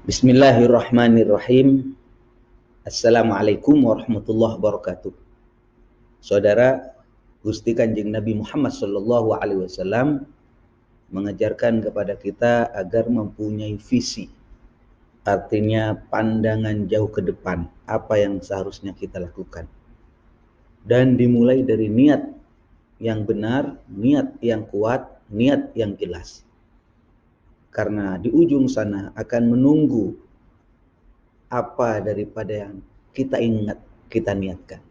Bismillahirrahmanirrahim. Assalamualaikum warahmatullahi wabarakatuh. Saudara, Gusti Kanjeng Nabi Muhammad SAW mengajarkan kepada kita agar mempunyai visi. Artinya pandangan jauh ke depan, apa yang seharusnya kita lakukan. Dan dimulai dari niat yang benar, niat yang kuat, niat yang jelas. Karena di ujung sana akan menunggu apa daripada yang kita ingat, kita niatkan.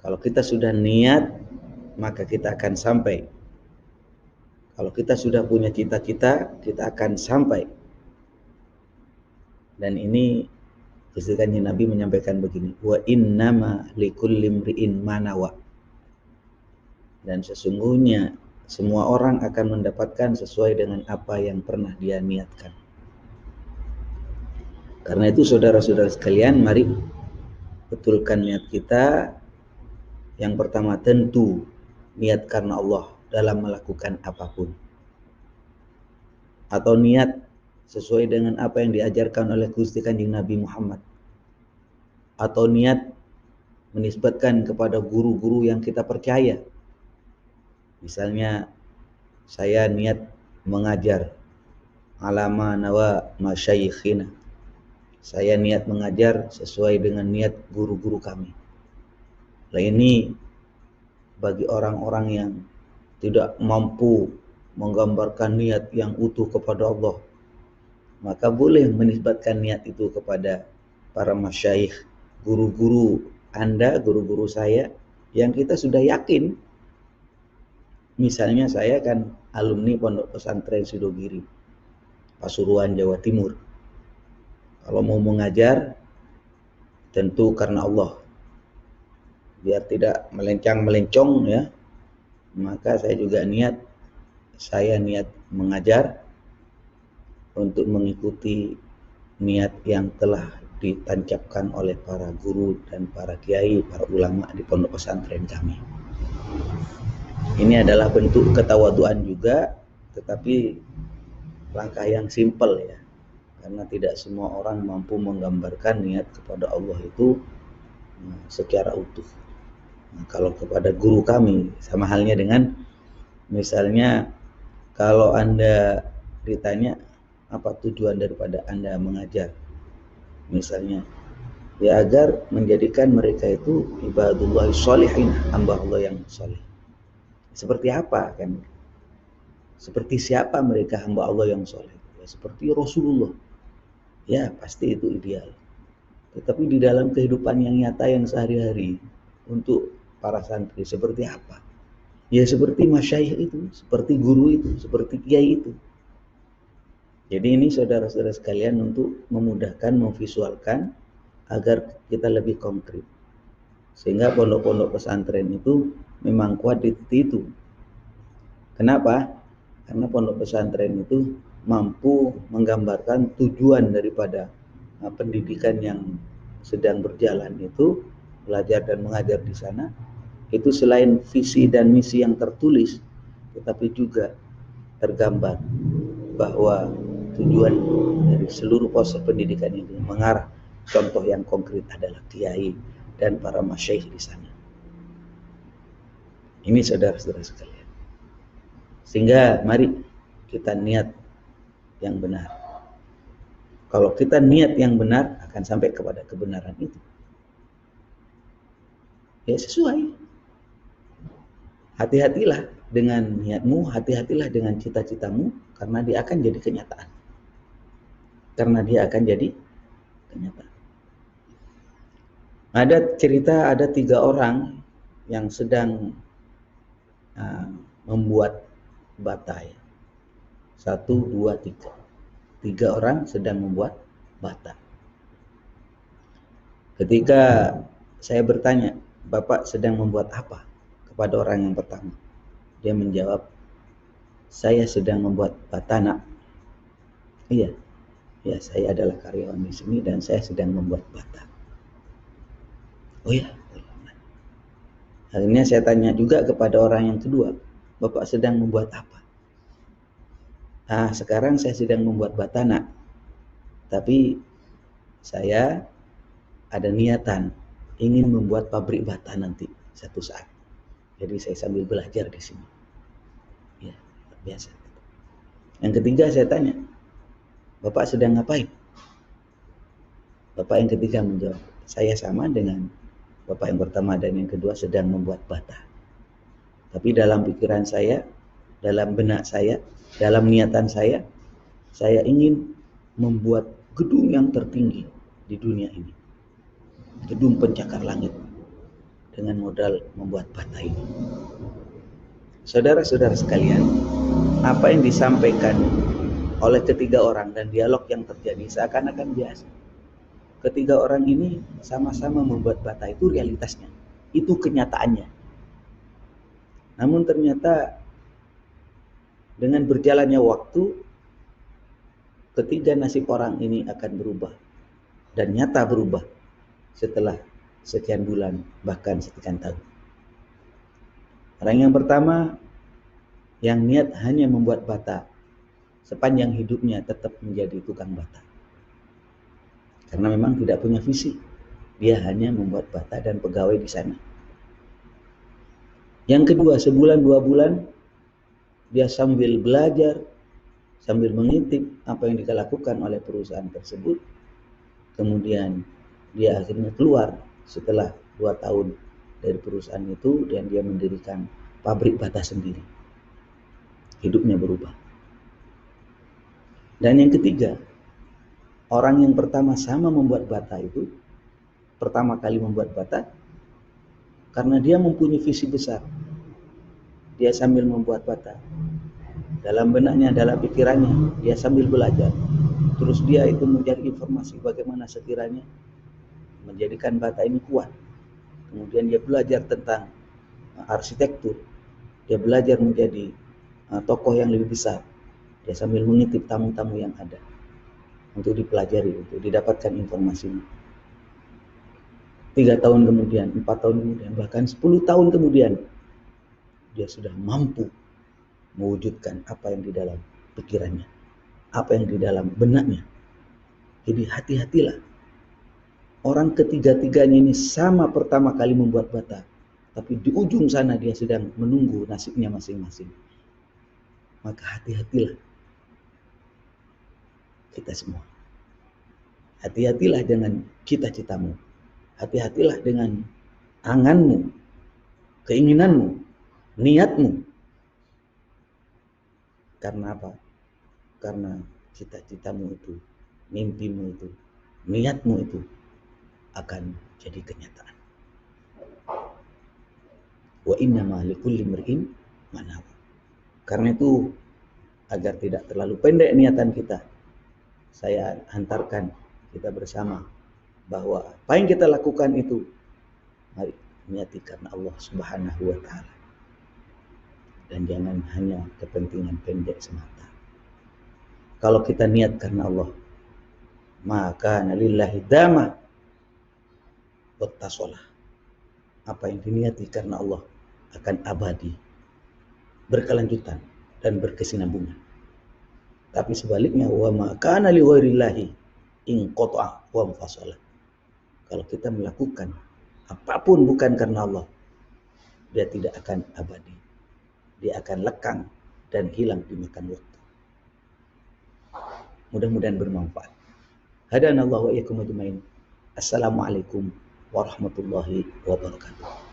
Kalau kita sudah niat, maka kita akan sampai. Kalau kita sudah punya cita-cita, kita akan sampai. Dan ini ketika Nabi menyampaikan begini, wa innama likulli imri'in ma nawa. Dan sesungguhnya semua orang akan mendapatkan sesuai dengan apa yang pernah dia niatkan. Karena itu saudara-saudara sekalian, mari betulkan niat kita. Yang pertama tentu niat karena Allah dalam melakukan apapun. Atau niat sesuai dengan apa yang diajarkan oleh Gusti Kanjeng Nabi Muhammad. Atau niat menisbatkan kepada guru-guru yang kita percaya. Misalnya saya niat mengajar alama nawa masyayikhina. Saya niat mengajar sesuai dengan niat guru-guru kami. Nah ini bagi orang-orang yang tidak mampu menggambarkan niat yang utuh kepada Allah, maka boleh menisbatkan niat itu kepada para masyayikh, guru-guru Anda, guru-guru saya, yang kita sudah yakin. Misalnya saya kan alumni Pondok Pesantren Sidogiri, Pasuruan, Jawa Timur. Kalau mau mengajar, tentu karena Allah. Biar tidak melencang-melencong ya, maka saya juga niat mengajar untuk mengikuti niat yang telah ditancapkan oleh para guru dan para kiai, para ulama di pondok pesantren kami. Ini adalah bentuk ketawaduan juga, tetapi langkah yang simpel ya. Karena tidak semua orang mampu menggambarkan niat kepada Allah itu secara utuh. Nah, kalau kepada guru kami, sama halnya dengan misalnya kalau Anda ditanya apa tujuan daripada Anda mengajar, misalnya ya agar menjadikan mereka itu ibadullah sholihin, hamba Allah yang soleh. Seperti apa kan? Seperti siapa mereka hamba Allah yang soleh? Ya, seperti Rasulullah. Ya pasti itu ideal. Tetapi di dalam kehidupan yang nyata yang sehari-hari untuk para santri seperti apa? Ya seperti masyayikh itu, seperti guru itu, seperti kiai itu. Jadi ini saudara-saudara sekalian untuk memudahkan, memvisualkan agar kita lebih konkret. Sehingga pondok-pondok pesantren itu memang kuat di titik itu. Kenapa? Karena pondok pesantren itu mampu menggambarkan tujuan daripada pendidikan yang sedang berjalan itu, belajar dan mengajar di sana, itu selain visi dan misi yang tertulis, tetapi juga tergambar bahwa tujuan dari seluruh proses pendidikan ini mengarah, contoh yang konkret adalah kiai dan para masyayikh di sana. Ini saudara-saudara sekalian. Sehingga mari kita niat yang benar. Kalau kita niat yang benar, akan sampai kepada kebenaran itu. Ya sesuai. Hati-hatilah dengan niatmu, hati-hatilah dengan cita-citamu, karena dia akan jadi kenyataan. Ada cerita, ada 3 orang yang sedang membuat bata ya. 1, 2, 3. 3 orang sedang membuat bata. Ketika saya bertanya, Bapak sedang membuat apa? Kepada orang yang pertama. Dia menjawab, saya sedang membuat bata, Nak. Iya, ya saya adalah karyawan di sini dan saya sedang membuat bata. Oh ya. Akhirnya saya tanya juga kepada orang yang kedua, Bapak sedang membuat apa? Sekarang saya sedang membuat bata, Nak. Tapi saya ada niatan ingin membuat pabrik bata nanti satu saat. Jadi saya sambil belajar di sini. Ya, biasa. Yang ketiga saya tanya, Bapak sedang ngapain? Bapak yang ketiga menjawab, saya sama dengan Bapak yang pertama dan yang kedua sedang membuat bata. Tapi dalam pikiran saya, dalam benak saya, dalam niatan saya ingin membuat gedung yang tertinggi di dunia ini. Gedung pencakar langit dengan modal membuat bata ini. Saudara-saudara sekalian, apa yang disampaikan oleh ketiga orang dan dialog yang terjadi seakan-akan biasa. Ketiga orang ini sama-sama membuat bata, itu realitasnya, itu kenyataannya. Namun ternyata dengan berjalannya waktu, ketiga nasib orang ini akan berubah dan nyata berubah setelah sekian bulan, bahkan sekian tahun. Orang yang pertama yang niat hanya membuat bata, sepanjang hidupnya tetap menjadi tukang bata. Karena memang tidak punya visi. Dia hanya membuat bata dan pegawai di sana. Yang kedua, sebulan 2 bulan dia sambil belajar, sambil mengintip apa yang dilakukan oleh perusahaan tersebut. Kemudian dia akhirnya keluar setelah 2 tahun dari perusahaan itu dan dia mendirikan pabrik bata sendiri. Hidupnya berubah. Dan yang ketiga, orang yang pertama sama membuat bata itu, pertama kali membuat bata, karena dia mempunyai visi besar. Dia sambil membuat bata. Dalam benaknya, dalam pikirannya, dia sambil belajar. Terus dia itu mencari informasi bagaimana sekiranya menjadikan bata ini kuat. Kemudian dia belajar tentang arsitektur. Dia belajar menjadi tokoh yang lebih besar. Dia sambil mengintip tamu-tamu yang ada untuk dipelajari, untuk didapatkan informasinya. 3 tahun kemudian, 4 tahun kemudian, bahkan 10 tahun kemudian, dia sudah mampu mewujudkan apa yang di dalam pikirannya, apa yang di dalam benaknya. Jadi hati-hatilah. Orang ketiga-tiganya ini sama pertama kali membuat bata, tapi di ujung sana dia sedang menunggu nasibnya masing-masing. Maka hati-hatilah kita semua. Hati-hatilah dengan cita-citamu. Hati-hatilah dengan anganmu, keinginanmu, niatmu. Karena apa? Karena cita-citamu itu, mimpimu itu, niatmu itu akan jadi kenyataan. Wa innama likulli imri'in ma nawa. Karena itu, agar tidak terlalu pendek niatan kita, saya hantarkan kita bersama bahwa apa yang kita lakukan itu mari niati karena Allah Subhanahu wa taala. Dan jangan hanya kepentingan pendek semata. Kalau kita niat karena Allah, maka lillahi dama wattasolah. Apa yang diniati karena Allah akan abadi, berkelanjutan dan berkesinambungan. Tapi sebaliknya, wa ma kana li ghairillahi in qata'a wa mufasalah. Kalau kita melakukan apapun bukan karena Allah, dia tidak akan abadi. Dia akan lekang dan hilang dimakan waktu. Mudah-mudahan bermanfaat. Hadanallahu wa iyyakum ajmain. Assalamualaikum warahmatullahi wabarakatuh.